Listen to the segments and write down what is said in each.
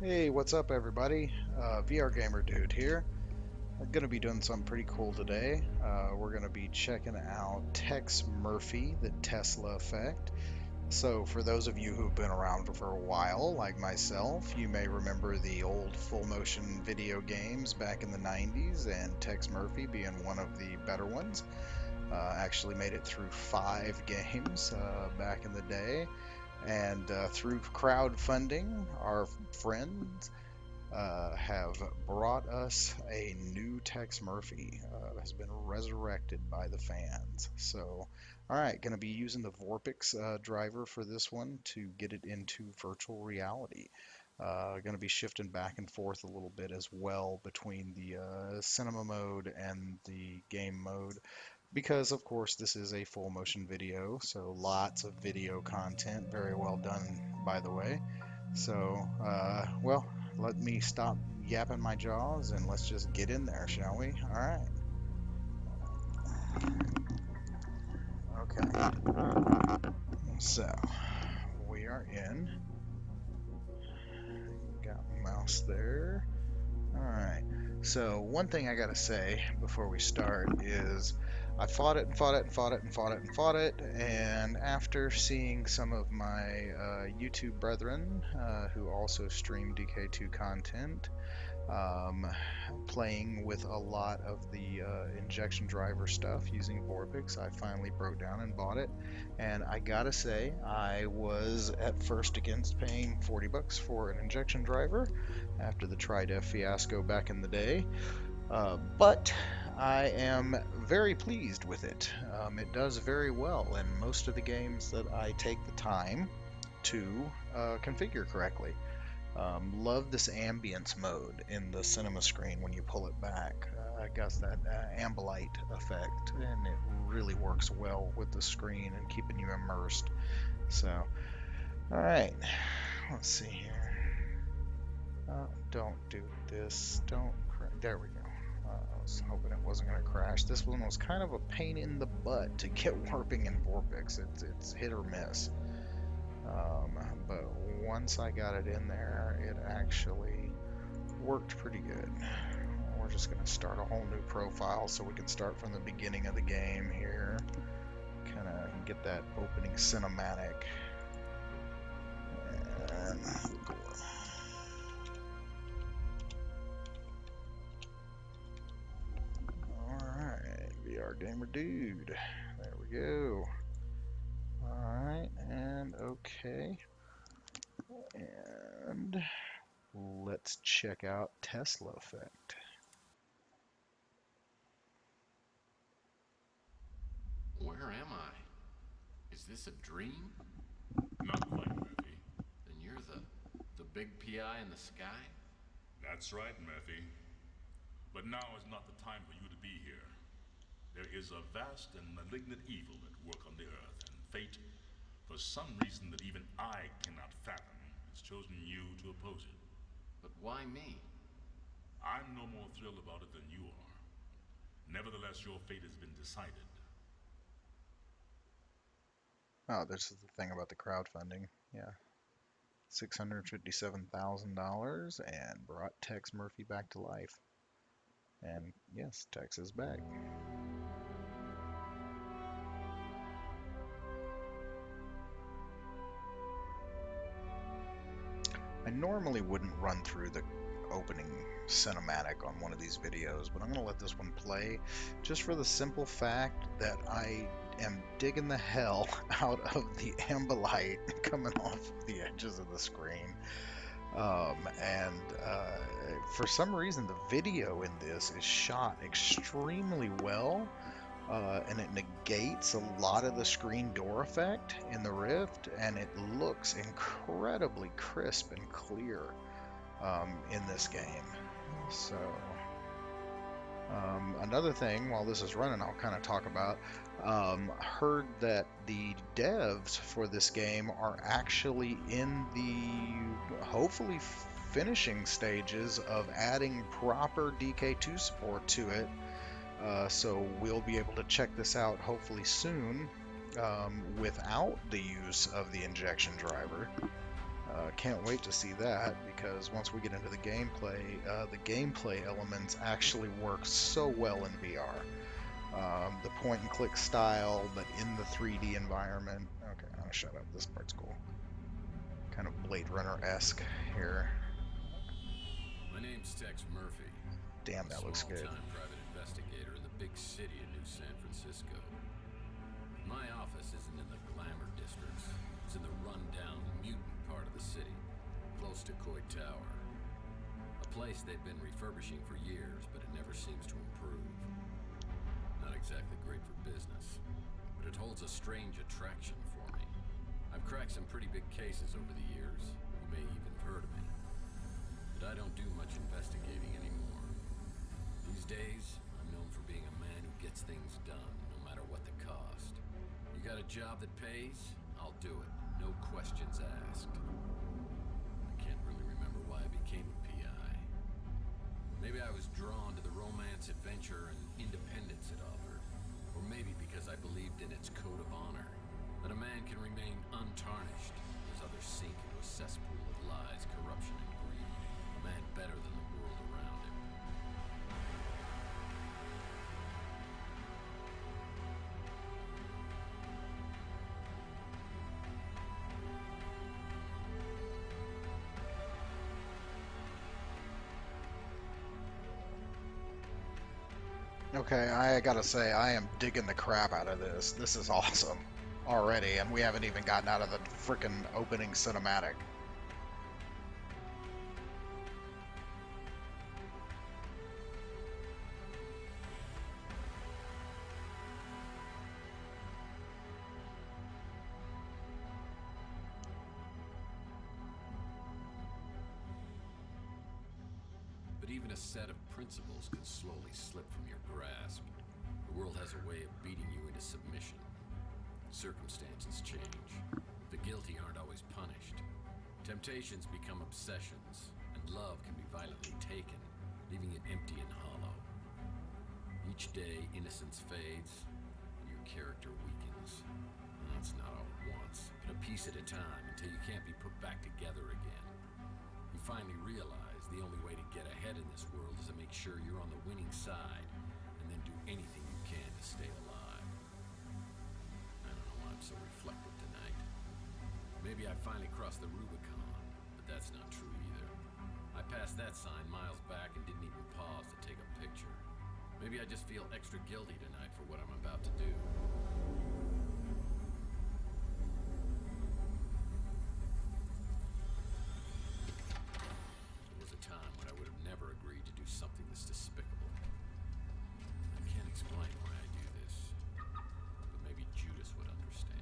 Hey, what's up, everybody? VR Gamer Dude here. I'm gonna be doing something pretty cool today. We're gonna be checking out Tex Murphy, the Tesla effect. So, for those of you who've been around for a while, like myself, you may remember the old full motion video games back in the 90s, and Tex Murphy being one of the better ones. Actually made it through 5 games back in the day. And through crowdfunding, our friends have brought us a new Tex Murphy. Has been resurrected by the fans. So, all right, going to be using the VORPX driver for this one to get it into virtual reality. Going to be shifting back and forth a little bit as well between the cinema mode and the game mode because of course this is a full motion video, so lots of video content, very well done by the way. So, well, let me stop yapping my jaws and let's just get in there, shall we? All right. Okay. So, we are in. Got mouse there. All right. So, one thing I gotta say before we start is I fought it and fought it and fought it and fought it and fought it, and after seeing some of my YouTube brethren who also stream DK2 content, um, playing with a lot of the injection driver stuff using Vorpix, I finally broke down and bought it. And I gotta say, I was at first against paying 40 bucks for an injection driver after the Tri-Def fiasco back in the day. But I am very pleased with it. It does very well in most of the games that I take the time to configure correctly. Love this ambience mode in the cinema screen when you pull it back. I guess that ambilight effect, and it really works well with the screen and keeping you immersed. So, all right, let's see here. Don't do this. Don't. There we go. I was hoping it wasn't going to crash. This one was kind of a pain in the butt to get warping in Vorpix. It's hit or miss. But once I got it in there, it actually worked pretty good. We're just going to start a whole new profile so we can start from the beginning of the game here. Kind of get that opening cinematic. And alright, VR Gamer Dude. There we go. Alright, and okay. And let's check out Tesla effect. Where am I? Is this a dream? Not quite, Murphy. Then you're the big PI in the sky? That's right, Murphy. But now is not the time for you to be here. There is a vast and malignant evil at work on the earth, and fate, for some reason that even I cannot fathom, has chosen you to oppose it. But why me? I'm no more thrilled about it than you are. Nevertheless, your fate has been decided. Oh, this is the thing about the crowdfunding. Yeah. $657,000 and brought Tex Murphy back to life. And yes, Tex is back. I normally wouldn't run through the opening cinematic on one of these videos, but I'm going to let this one play just for the simple fact that I am digging the hell out of the ambilight coming off the edges of the screen. And for some reason, the video in this is shot extremely well, and it negates a lot of the screen door effect in the Rift, and it looks incredibly crisp and clear in this game. So, another thing, while this is running, I'll kind of talk about. Heard that the devs for this game are actually in the hopefully finishing stages of adding proper DK2 support to it. So we'll be able to check this out hopefully soon without the use of the injection driver. Can't wait to see that, because once we get into the gameplay elements actually work so well in VR. The point and click style, but in the 3D environment. Okay, I'll shut up. This part's cool. Kind of Blade Runner-esque here. My name's Tex Murphy. Damn, that looks good. Small-time private investigator in the big city of New San Francisco. My office isn't in the glamour districts. It's in the run-down, mutant part of the city, close to Coit Tower. A place they've been refurbishing for years, but it never seems to improve. Not exactly great for business, but it holds a strange attraction for me. I've cracked some pretty big cases over the years. You may even have heard of me. But I don't do much investigating anymore. These days, I'm known for being a man who gets things done, no matter what the cost. You got a job that pays? I'll do it. No questions asked. I can't really remember why I became a PI. Maybe I was drawn to the romance, adventure, and independence it offered. Or maybe because I believed in its code of honor. That a man can remain untarnished as others sink into a cesspool of lies, corruption, and greed. A man better than the world around him. Okay, I gotta say, I am digging the crap out of this. This is awesome already, and we haven't even gotten out of the frickin' opening cinematic. But even a set of principles can slowly slip from your grasp. The world has a way of beating you into submission. Circumstances change. The guilty aren't always punished. Temptations become obsessions, and love can be violently taken, leaving it empty and hollow. Each day, innocence fades, and your character weakens. That's not all at once, but a piece at a time until you can't be put back together again. You finally realize the only way to get ahead in this world is to make sure you're on the winning side, and then do anything you can to stay alive. I don't know why I'm so reflective tonight. Maybe I finally crossed the Rubicon, but that's not true either. I passed that sign miles back and didn't even pause to take a picture. Maybe I just feel extra guilty tonight for what I'm about to do. There was a time when I would have never agreed to do something this despicable. I can't explain why I do this, but maybe Judas would understand.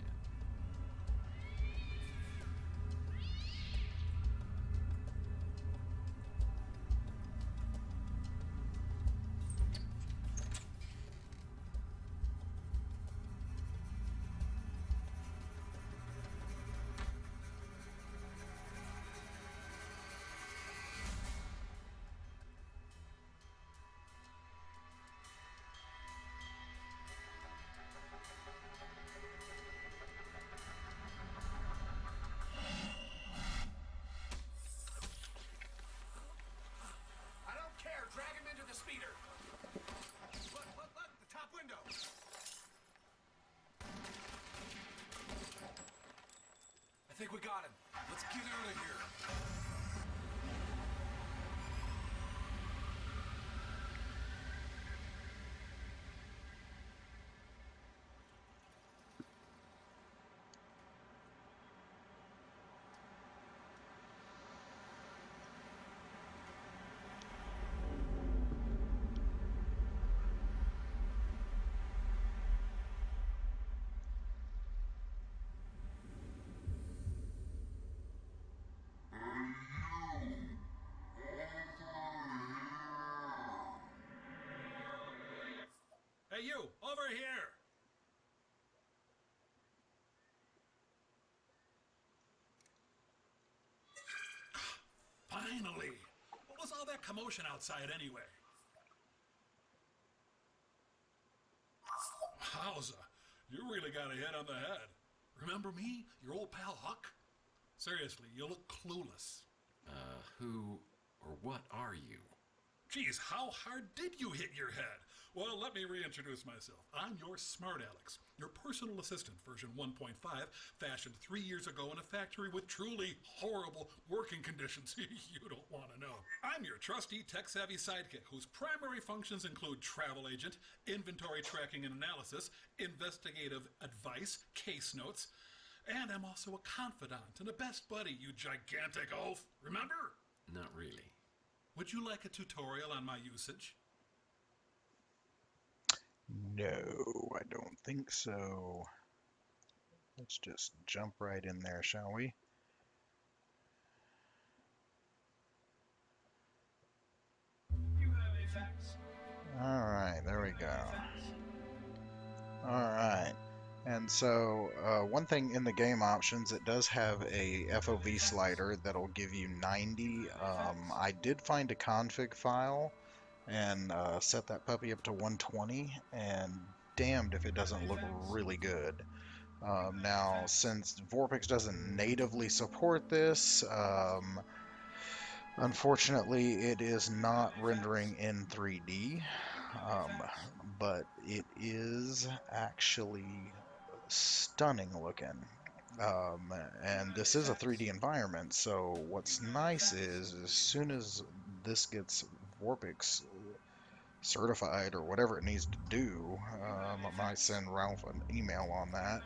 I don't care. Drag him into the speeder. Look, the top window. I think we got him. Let's get out of here. Hey, you, over here! Finally! What was all that commotion outside anyway? Wowza, you really got a hit on the head. Remember me, your old pal Huck? Seriously, you look clueless. Who or what are you? Geez, how hard did you hit your head? Well, let me reintroduce myself. I'm your smart Alex, your personal assistant, version 1.5, fashioned 3 years ago in a factory with truly horrible working conditions you don't want to know. I'm your trusty tech-savvy sidekick, whose primary functions include travel agent, inventory tracking and analysis, investigative advice, case notes, and I'm also a confidant and a best buddy, you gigantic oaf. Remember? Not really. Would you like a tutorial on my usage? No, I don't think so. Let's just jump right in there, shall we? Alright, there we go. Alright. And so, one thing in the game options, it does have a FOV slider that'll give you 90. I did find a config file and set that puppy up to 120, and damned if it doesn't look really good. Now, since VORPX doesn't natively support this, unfortunately it is not rendering in 3D, but it is actually stunning looking. And this is a 3D environment, so what's nice is as soon as this gets VORPX certified or whatever it needs to do, I might send Ralph an email on that.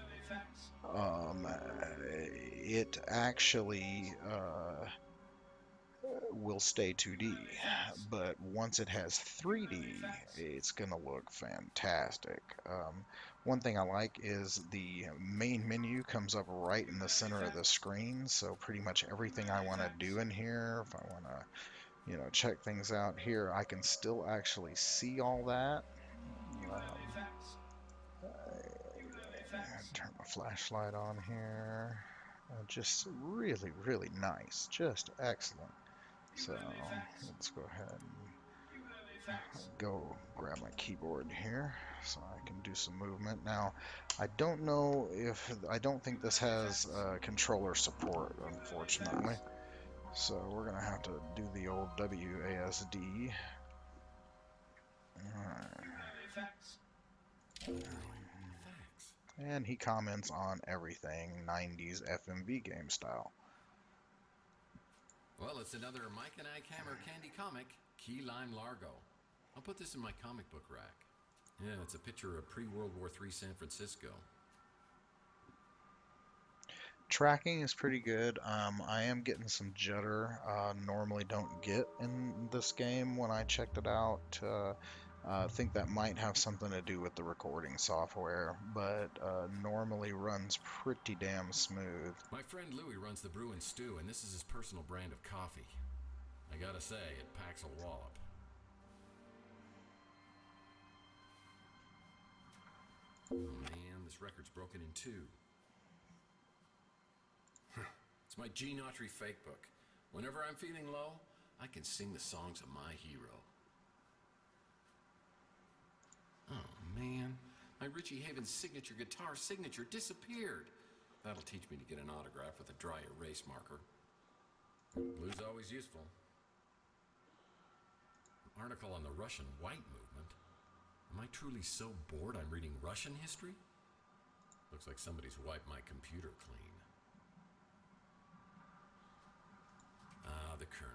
It actually will stay 2D, but once it has 3D, it's gonna look fantastic. One thing I like is the main menu comes up right in the center of the screen, so pretty much everything I want to do in here, if I want to, check things out here, I can still actually see all that. Turn my flashlight on here. Just really, really nice. Just excellent. So let's go ahead and go grab my keyboard here so I can do some movement. Now, I don't think this has controller support, unfortunately. So we're gonna have to do the old WASD. And he comments on everything 90s FMV game style. Well, it's another Mike and I Hammer Candy comic, Key Lime Largo. I'll put this in my comic book rack. Yeah, it's a picture of pre-World War III San Francisco. Tracking is pretty good. I am getting some jutter. Normally don't get in this game when I checked it out. I think that might have something to do with the recording software, but normally runs pretty damn smooth. My friend Louie runs the Brew and Stew, and this is his personal brand of coffee. I gotta say, it packs a wallop. Oh man, this record's broken in two. It's my Gene Autry fake book. Whenever I'm feeling low, I can sing the songs of my hero. Oh man, my Richie Havens signature guitar signature disappeared. That'll teach me to get an autograph with a dry erase marker. Blue's always useful. An article on the Russian white movement. Am I truly so bored I'm reading Russian history? Looks like somebody's wiped my computer clean. Ah, the Colonel.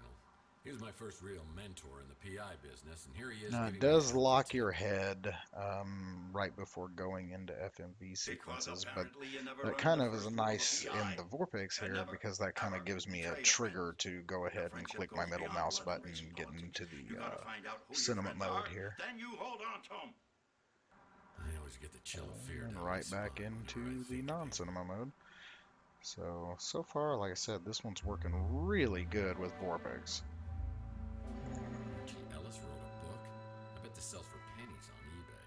He was my first real mentor in the PI business, and here he is. Now, it does lock your head right before going into FMV sequences, but that kind of is nice in the VORPX here because that kind of gives me a trigger to go ahead and click my middle mouse button and get into the cinema mode here. Then you hold on to him. I always get the chill of fear. And right back into the non-cinema mode. So far, like I said, this one's working really good with VORPX. Richie Ellis wrote a book. I bet this sells for pennies on eBay.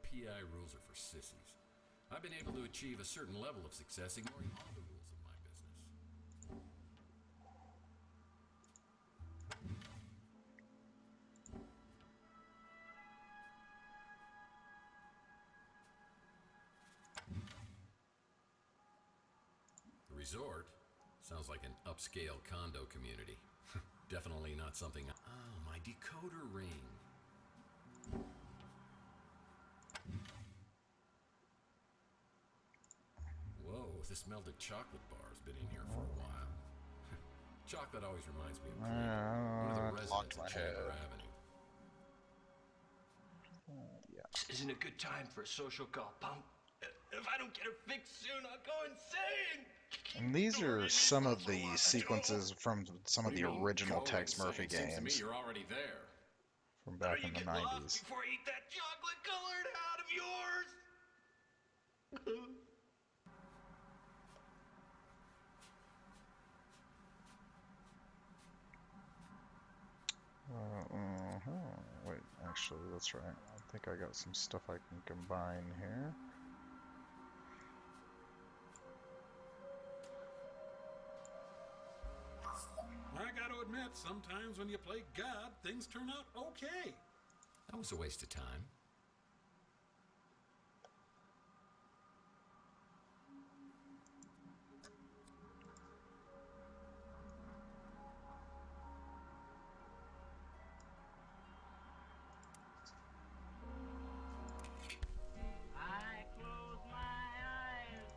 PI rules are for sissies. I've been able to achieve a certain level of success ignoring all the rules of my business. resort. Sounds like an upscale condo community. Definitely not something... Oh, my decoder ring. Whoa, this melted chocolate bar's been in here for a while. Chocolate always reminds me of Cleveland, one of the Locked residents my of Chamber head. Avenue. This isn't a good time for a social call, punk. If I don't get her fixed soon, I'll go insane. And these are some of the sequences from some of the original Going Tex insane? Murphy Seems to me games you're already there. from Better back you in the get lost 90s. before I eat that chocolate-colored hat of yours. Wait, actually, that's right. I think I got some stuff I can combine here. I gotta admit, sometimes when you play God, things turn out okay. That was a waste of time.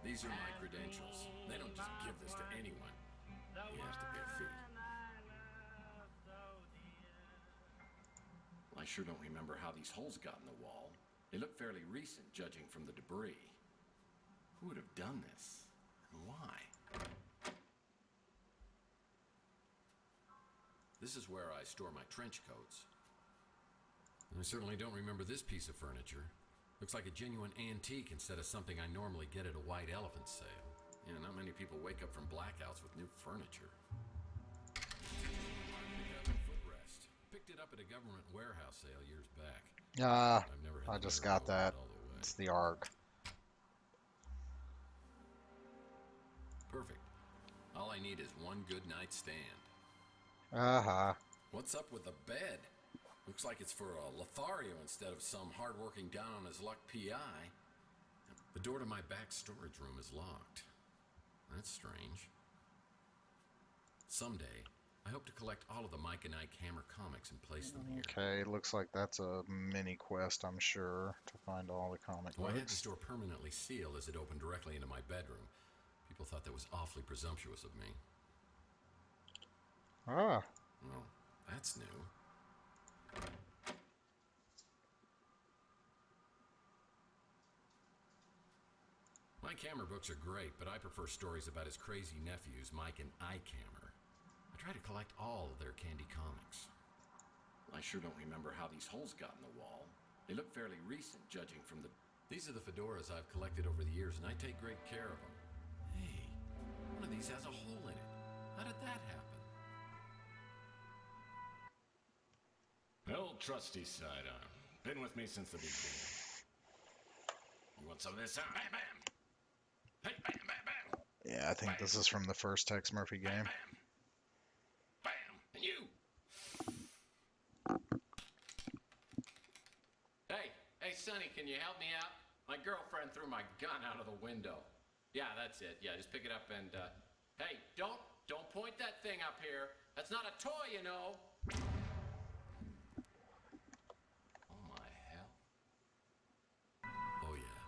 These are my credentials. They don't just give this to anyone. You have to pay a fee. Well, I sure don't remember how these holes got in the wall. They look fairly recent, judging from the debris. Who would have done this? And why? This is where I store my trench coats. I certainly don't remember this piece of furniture. Looks like a genuine antique instead of something I normally get at a white elephant sale. Yeah, not many people wake up from blackouts with new furniture. Footrest. Picked it up at a government warehouse sale years back. Ah, I've never I had the just nerve got to open that. it all the way. It's the ARG. Perfect. All I need is one good night's stand. Uh-huh. What's up with the bed? Looks like it's for a Lothario instead of some hard-working down-on-his-luck PI. The door to my back storage room is locked. That's strange. Someday, I hope to collect all of the Mike and Ike Hammer comics and place them here. Okay, looks like that's a mini quest, I'm sure, to find all the comic Well, I had the books. door permanently sealed as it opened directly into my bedroom. People thought that was awfully presumptuous of me. Ah, Well, that's new. Mike Hammer books are great, but I prefer stories about his crazy nephews, Mike and Ike Hammer. I try to collect all of their candy comics. I sure don't remember how these holes got in the wall. They look fairly recent, judging from the... These are the fedoras I've collected over the years, and I take great care of them. Hey, one of these has a hole in it. How did that happen? Old trusty sidearm. Been with me since the beginning. You want some of this? Huh? Bam, bam! Hey, bam, bam, bam! yeah, I think this is from the first Tex Murphy game. Bam! Bam! And you! Hey, Sonny, can you help me out? My girlfriend threw my gun out of the window. Yeah, that's it. Yeah, just pick it up and, hey, don't point that thing up here. That's not a toy, you know. Oh, my hell. Oh, yeah.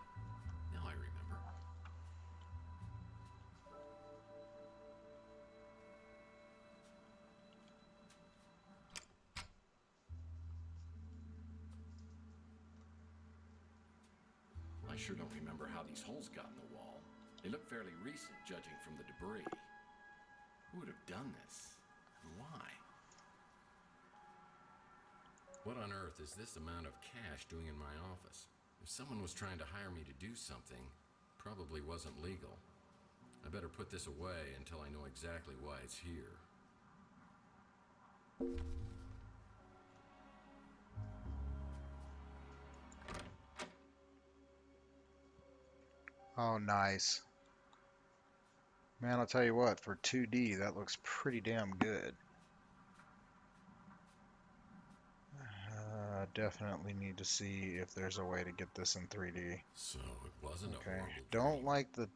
Now I remember. I sure don't remember how these holes got in the wall. They look fairly recent, judging from the debris. Who would have done this? And why? What on earth is this amount of cash doing in my office? If someone was trying to hire me to do something, it probably wasn't legal. I better put this away until I know exactly why it's here. Oh, nice. Man, I'll tell you what, for 2D, that looks pretty damn good. Definitely need to see if there's a way to get this in 3D. So it wasn't a Okay. horrible Don't dream. like the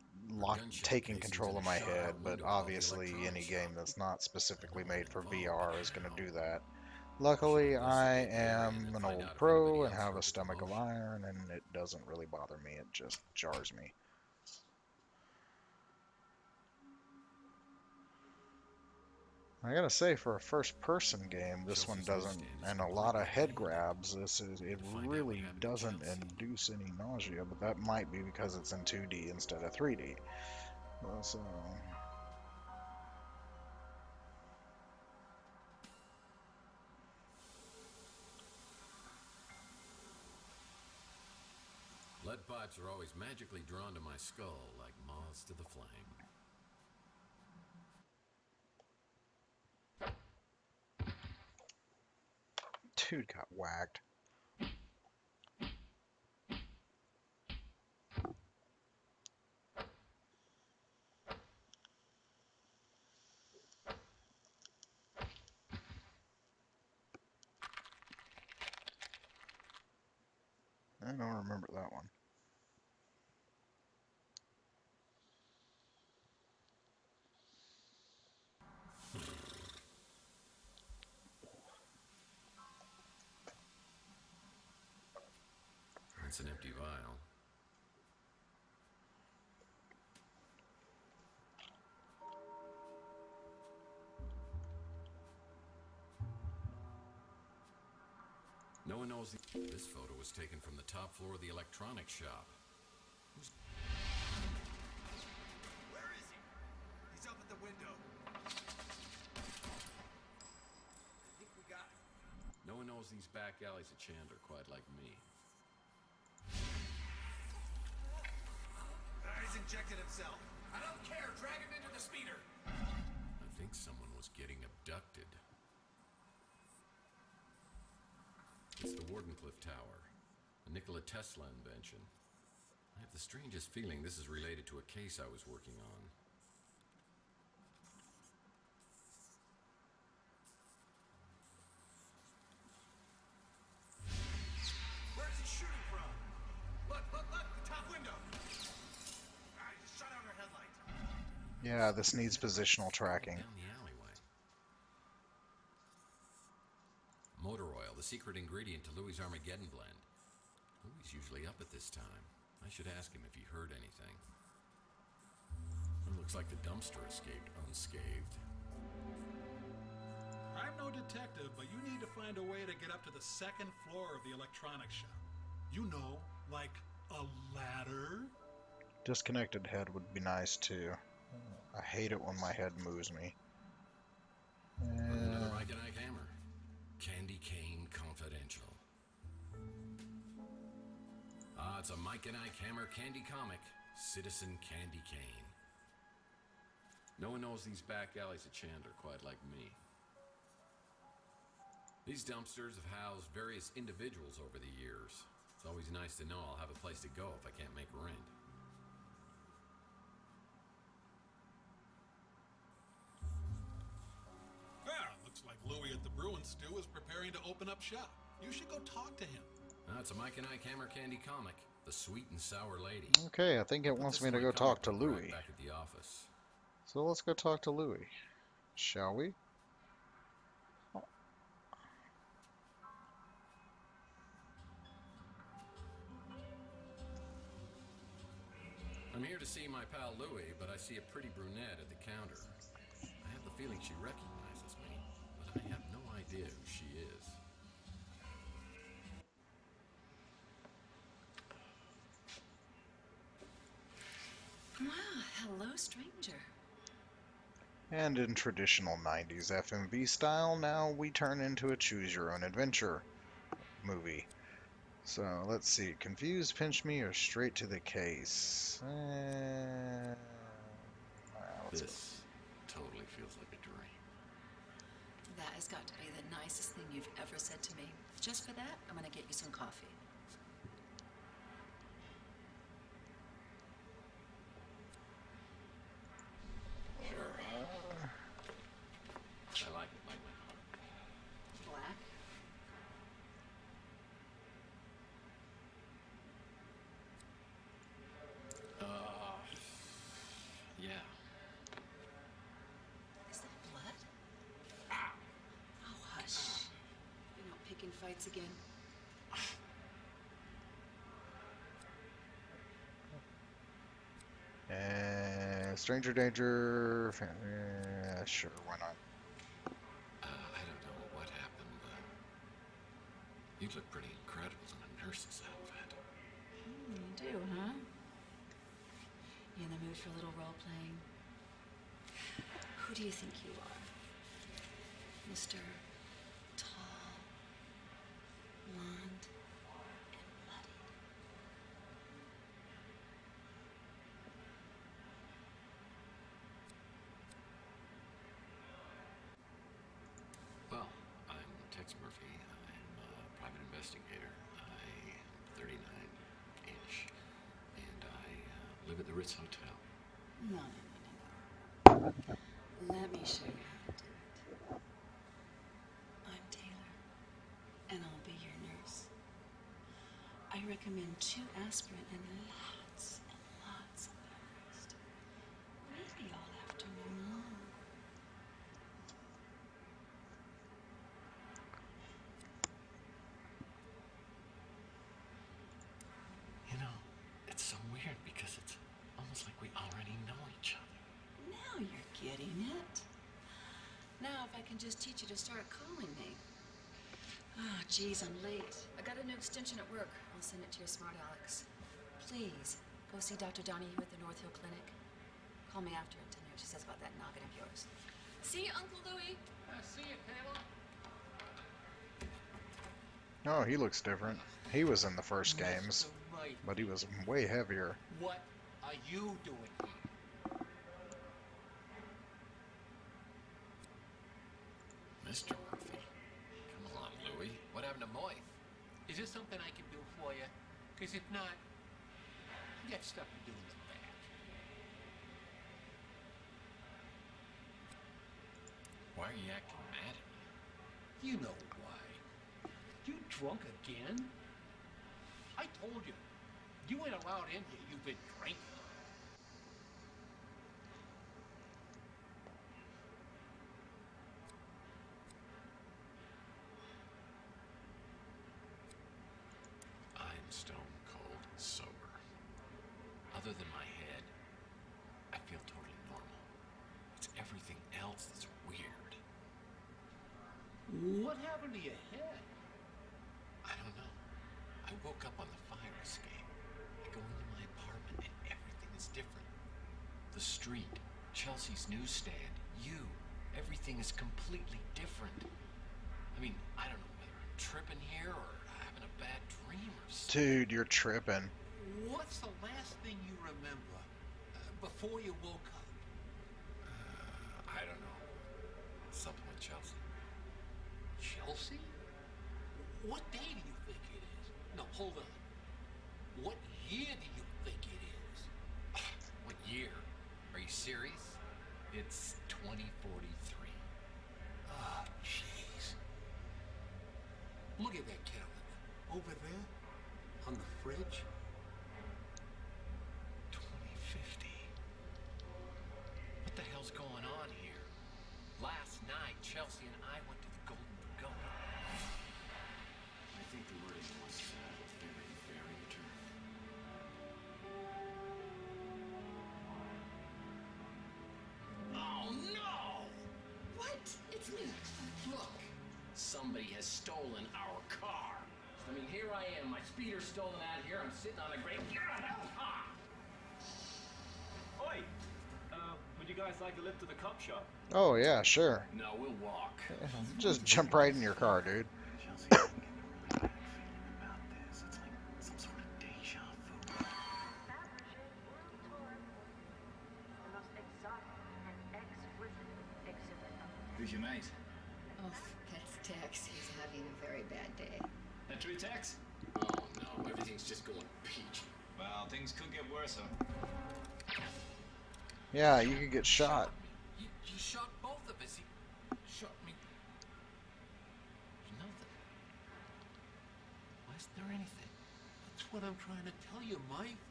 taking control of my head, but obviously any game that's not specifically made for VR is going to do that. Luckily, I am an old pro and have a stomach of iron, and it doesn't really bother me, it just jars me. I gotta say, for a first-person game, this one doesn't, and a lot of head grabs, it really doesn't induce any nausea, but that might be because it's in 2D instead of 3D. So, Lead pipes are always magically drawn to my skull like moths to the flame. dude got whacked. I don't remember that one. That's an empty vial. No one knows this photo was taken from the top floor of the electronics shop. Where is he? He's up at the window. I think we got him. No one knows these back alleys at Chandler quite like me. He's injected himself. I don't care. Drag him into the speeder. I think someone was getting abducted. It's the Wardenclyffe Tower, a Nikola Tesla invention. I have the strangest feeling this is related to a case I was working on. Where is he shooting from? Look, the top window. He just shot out our headlight. Yeah, this needs positional tracking. Down the alleyway. Motor oil, the secret ingredient to Louie's Armageddon blend. Louie's usually up at this time. I should ask him if he heard anything. It looks like the dumpster escaped unscathed. I'm no detective, but you need to find a way to get up to the second floor of the electronics shop. You know, like a ladder? Disconnected head would be nice too. I hate it when my head moves me. Another Mike and Ike hammer. Candy Cane Confidential. It's a Mike and Ike hammer candy comic. Citizen Candy Cane. No one knows these back alleys at Chandler quite like me. These dumpsters have housed various individuals over the years. It's always nice to know I'll have a place to go if I can't make rent. Looks like Louie at the Bruin Stew is preparing to open up shop. You should go talk to him. It's a Mike and Ike hammer candy comic. The Sweet and Sour Lady. Okay, I think it wants me to go talk to Louie. Back at the office. So let's go talk to Louie. Shall we? I'm here to see my pal Louie, but I see a pretty brunette at the counter. I have the feeling she recognizes me, but I have no idea who she is. Wow, hello, stranger. And in traditional 90s FMV style, now we turn into a choose-your-own-adventure movie. So, let's see. Confused, pinch me, or straight to the case? This totally feels like a dream. That has got to be the nicest thing you've ever said to me. Just for that, I'm gonna get you some coffee. I like it like that. Black? fights again. Stranger danger. Sure, why not? I don't know what happened, but you look pretty incredible in a nurse's outfit. You do, huh? You in the mood for a little role playing? Who do you think you are? Mr. Tall, blonde, and muddy. Well, I'm Tex Murphy. I'm a private investigator. I am 39-ish, and I live at the Ritz Hotel. No. Let me show you how to do it. I'm Taylor, and I'll be your nurse. I recommend 2 aspirin and lots of rest. Maybe all afternoon long. You know, it's so weird because it's almost like we already know each other. Now you're getting it. Now if I can just teach you to start calling me. Oh, geez, I'm late. I got a new extension at work. I'll send it to your smart Alex. Please, go see Dr. Donahue at the North Hill Clinic. Call me after and tell me what she says about that noggin of yours. See you, Uncle Louie. See you, Taylor. Oh, he looks different. He was in the first games, Mr. Right. but he was way heavier. What are you doing here? Mr. Murphy. Come along, Louie. What happened to Moy? Is there something I can do for you? Because if not, you got stuff to do in the back. Why are you acting mad at me? You know why. You drunk again? I told you. You ain't allowed in here. You've been drinking. I'm stone cold sober. Other than my head, I feel totally normal. It's everything else that's weird. What happened to your head? I don't know. I woke up on the fire escape. I go into my apartment and everything is different. The street, Chelsea's newsstand, you, everything is completely different. I mean, I don't know whether I'm tripping here or having a bad dream or something. Dude, you're tripping. What's the last thing you remember before you woke up? I don't know. Something with Chelsea. Chelsea? What day do you think it is? No, hold on. What year do you think it is? What year? Are you serious? It's 2043. Oh, jeez. Look at that calendar. Over there? On the fridge? 2050. What the hell's going on here? Last night, Chelsea and I went to the Golden Pagoda. I think the wording was very, very true. Oh no! What? It's me. Look, somebody has stolen our car. I mean, here I am, my speeder's stolen out here. I'm sitting on a great. Oi! Would you guys like a lift to the cop shop? Oh, yeah, sure. No, we'll walk. Just jump right in your car, dude. Chelsea, I'm getting a really bad feeling about this. It's like some sort of deja vu. Who's your mate? Oh, that's Tex. He's having a very bad day. That true, Tex? Oh no, everything's just going peachy. Well, things could get worse, huh? Yeah, you could get shot. You shot both of us. He shot me. There's nothing. Why isn't there anything? That's what I'm trying to tell you, Mike.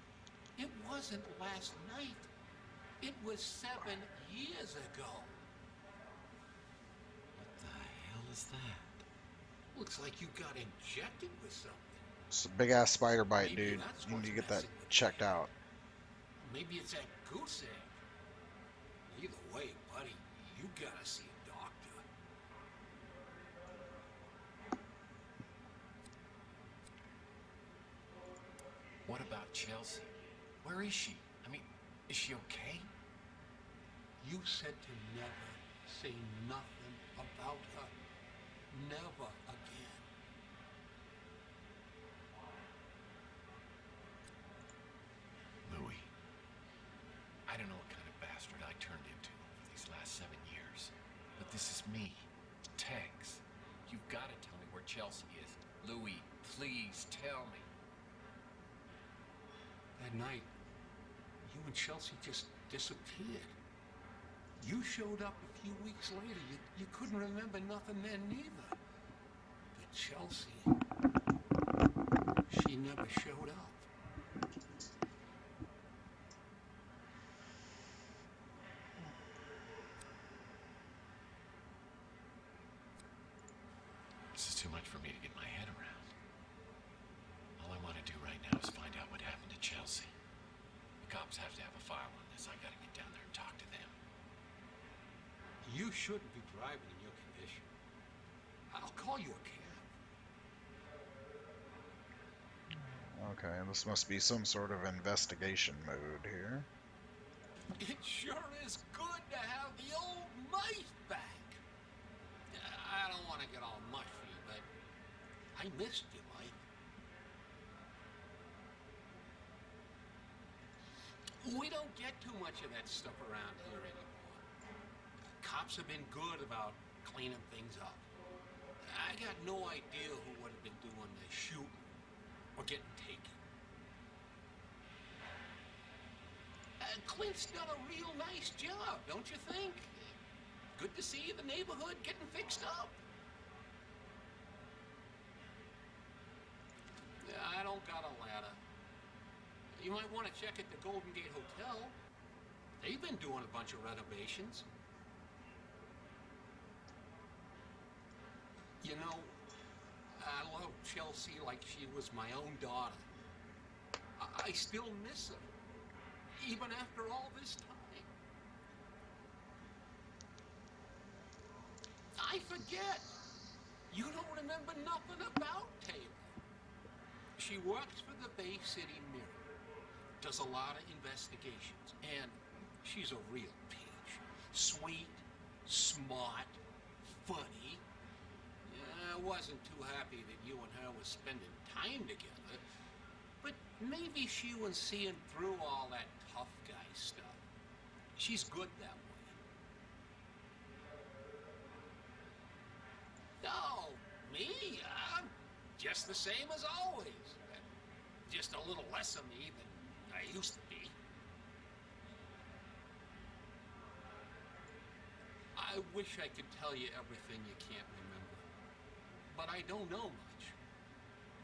It wasn't last night. It was 7 years ago. What the hell is that? Looks like you got injected with something. It's a big ass spider bite, Maybe dude. that's You need what's to get that messing with checked you. out. Maybe it's that goose egg. Either way, buddy, you gotta see a doctor. What about Chelsea? Where is she? I mean, is she okay? You said to never say nothing about her. Never again. Louie, I don't know what kind of bastard I turned into over these last 7 years, but this is me, Tex. You've got to tell me where Chelsea is. Louie, please tell me. That night, you and Chelsea just disappeared. You showed up a few weeks later. You couldn't remember nothing then neither. But Chelsea, she never showed up. This is too much for me to get my head around. All I want to do right now is find out what happened to Chelsea. The cops have to have a file on this. I gotta get down there and talk to them. You shouldn't be driving in your condition. I'll call you a cab. Okay, this must be some sort of investigation mode here. It sure is good to have the old knife back. I don't want to get all mushy, but I missed you, Mike. We don't get too much of that stuff around here anymore. Cops have been good about cleaning things up. I got no idea who would have been doing the shooting or getting taken. Clint's done a real nice job, don't you think? Good to see the neighborhood getting fixed up. I don't got a ladder. You might want to check at the Golden Gate Hotel. They've been doing a bunch of renovations. You know, I love Chelsea like she was my own daughter. I still miss her, even after all this time. I forget. You don't remember nothing about Taylor. She works for the Bay City Mirror, does a lot of investigations, and she's a real peach. Sweet, smart, funny. I wasn't too happy that you and her were spending time together, but maybe she was seeing through all that tough guy stuff. She's good that way. Oh, me? I'm just the same as always. Just a little less of me than I used to be. I wish I could tell you everything you can't remember, but I don't know much.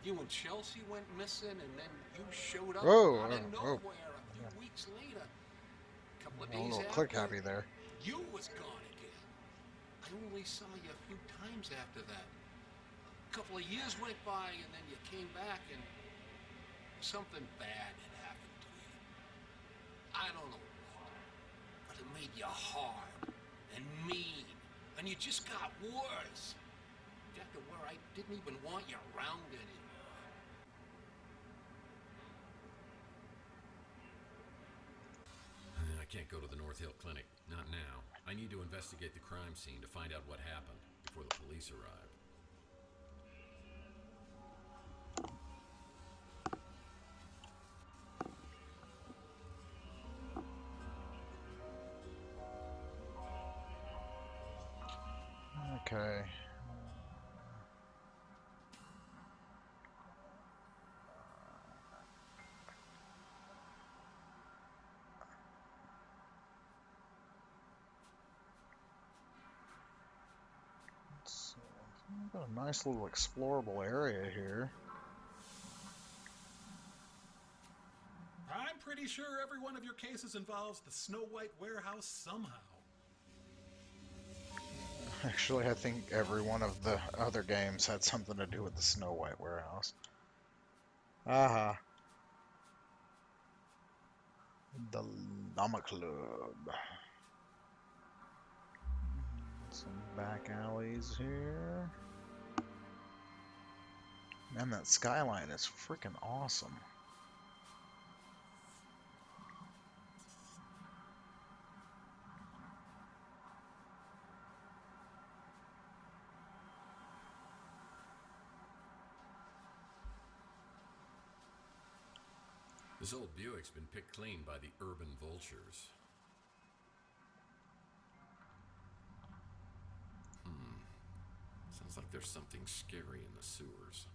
You and Chelsea went missing, and then you showed up out of nowhere a few weeks later. A couple of days A little after, click happy there. you was gone again. I only saw you a few times after that. A couple of years went by, and then you came back, and something bad had happened to you. I don't know what, but it made you hard and mean, and you just got worse. Got to where I didn't even want you around anymore. I can't go to the North Hill Clinic. Not now. I need to investigate the crime scene to find out what happened before the police arrive. Okay. Got a nice little explorable area here. I'm pretty sure every one of your cases involves the Snow White warehouse somehow. Actually, I think every one of the other games had something to do with the Snow White warehouse. Aha. The Llama Club. Some back alleys here. Man, that skyline is freaking awesome. This old Buick's been picked clean by the urban vultures. Sounds like there's something scary in the sewers.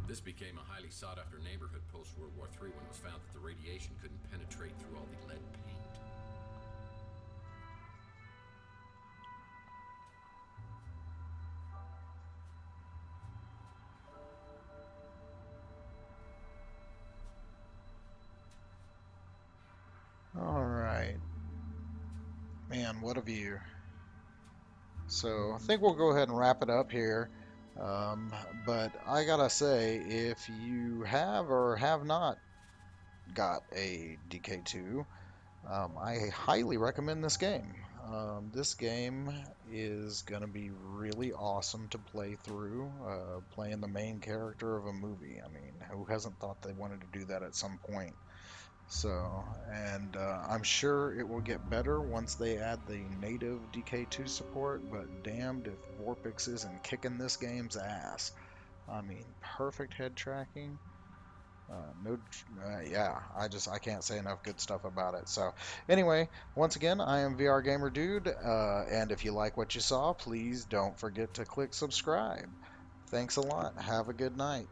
This became a highly sought-after neighborhood post-World War III when it was found that the radiation couldn't penetrate through all the lead paint. All right. Man, what a view. So I think we'll go ahead and wrap it up here. But I gotta say, if you have or have not got a DK2, I highly recommend this game. This game is going to be really awesome to play through, playing the main character of a movie. I mean, who hasn't thought they wanted to do that at some point? So, and I'm sure it will get better once they add the native DK2 support, but damned if VORPX isn't kicking this game's ass. I mean, perfect head tracking. Yeah, I can't say enough good stuff about it. So anyway, once again, I am VR Gamer Dude, and if you like what you saw, please don't forget to click subscribe. Thanks a lot. Have a good night.